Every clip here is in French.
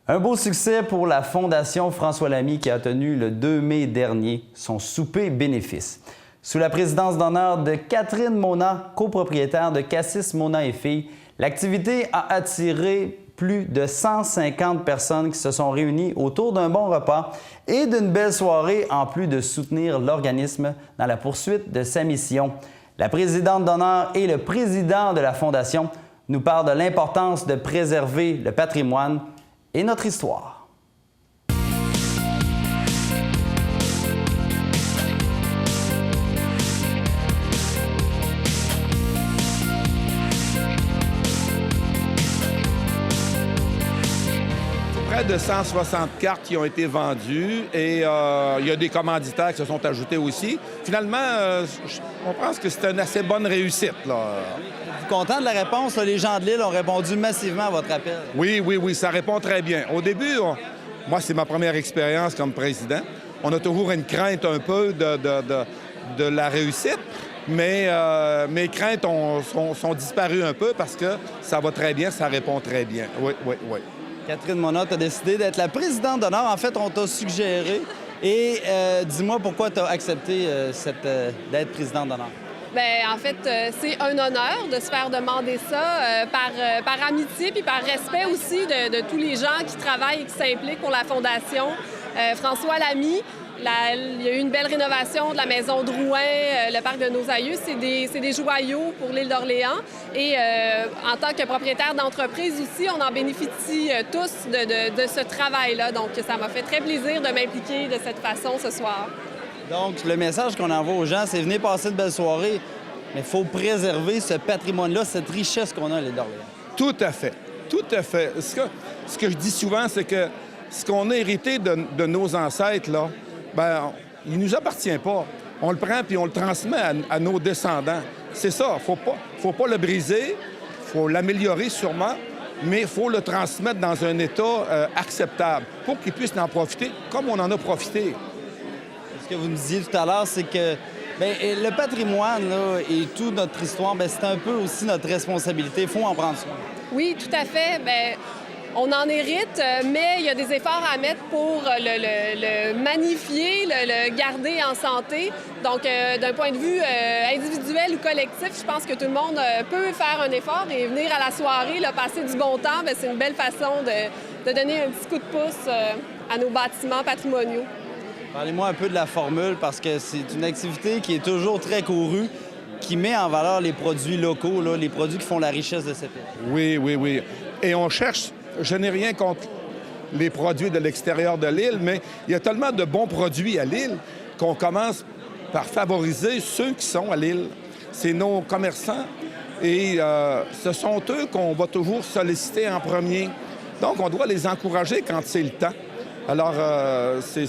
Un beau succès pour la Fondation François Lamy qui a tenu le 2 mai dernier son souper bénéfice. Sous la présidence d'honneur de Catherine Mona, copropriétaire de Cassis Mona et Filles, l'activité a attiré plus de 150 personnes qui se sont réunies autour d'un bon repas et d'une belle soirée en plus de soutenir l'organisme dans la poursuite de sa mission. La présidente d'honneur et le président de la Fondation nous parlent de l'importance de préserver le patrimoine et notre histoire. Près de 160 cartes qui ont été vendues et il y a des commanditaires qui se sont ajoutés aussi. Finalement, on pense que c'est une assez bonne réussite, là. Vous êtes content de la réponse? Les gens de l'île ont répondu massivement à votre appel. Oui, ça répond très bien. Au début, moi, c'est ma première expérience comme président. On a toujours une crainte un peu de la réussite, mais mes craintes sont disparues un peu parce que ça va très bien, ça répond très bien. Oui. Catherine Mona, tu as décidé d'être la présidente d'honneur. En fait, on t'a suggéré. Et dis-moi pourquoi tu as accepté d'être présidente d'honneur. Bien, en fait, c'est un honneur de se faire demander ça par amitié puis par respect aussi de tous les gens qui travaillent et qui s'impliquent pour la Fondation François Lamy. Il y a eu une belle rénovation de la maison Drouin, le parc de nos aïeux. C'est des joyaux pour l'île d'Orléans. Et en tant que propriétaire d'entreprise aussi, on en bénéficie tous de ce travail-là. Donc, ça m'a fait très plaisir de m'impliquer de cette façon ce soir. Donc, le message qu'on envoie aux gens, c'est venez passer de belles soirées, mais il faut préserver ce patrimoine-là, cette richesse qu'on a à l'île d'Orléans. Tout à fait. Ce que je dis souvent, c'est que ce qu'on a hérité de nos ancêtres, là, bien, il ne nous appartient pas. On le prend puis on le transmet à nos descendants. C'est ça. Faut pas le briser. Faut l'améliorer sûrement, mais il faut le transmettre dans un état acceptable pour qu'ils puissent en profiter comme on en a profité. Ce que vous me disiez tout à l'heure, c'est que le patrimoine là, et toute notre histoire, c'est un peu aussi notre responsabilité. Il faut en prendre soin. Oui, tout à fait. Bien, on en hérite, mais il y a des efforts à mettre pour le magnifier, le garder en santé. Donc, d'un point de vue individuel ou collectif, je pense que tout le monde peut faire un effort et venir à la soirée, là, passer du bon temps. Bien, c'est une belle façon de donner un petit coup de pouce à nos bâtiments patrimoniaux. Parlez-moi un peu de la formule, parce que c'est une activité qui est toujours très courue, qui met en valeur les produits locaux, là, les produits qui font la richesse de cette île. Oui. Et on cherche, je n'ai rien contre les produits de l'extérieur de l'île, mais il y a tellement de bons produits à l'île qu'on commence par favoriser ceux qui sont à l'île. C'est nos commerçants et ce sont eux qu'on va toujours solliciter en premier. Donc, on doit les encourager quand c'est le temps. Alors, c'est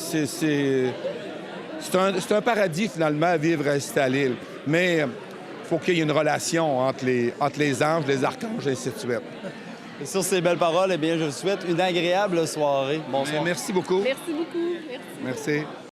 un paradis, finalement, à vivre rester à l'île. Mais il faut qu'il y ait une relation entre les anges, les archanges, et ainsi de suite. Et sur ces belles paroles, eh bien, je vous souhaite une agréable soirée. Bonsoir. Merci beaucoup. Merci beaucoup. Merci. Merci.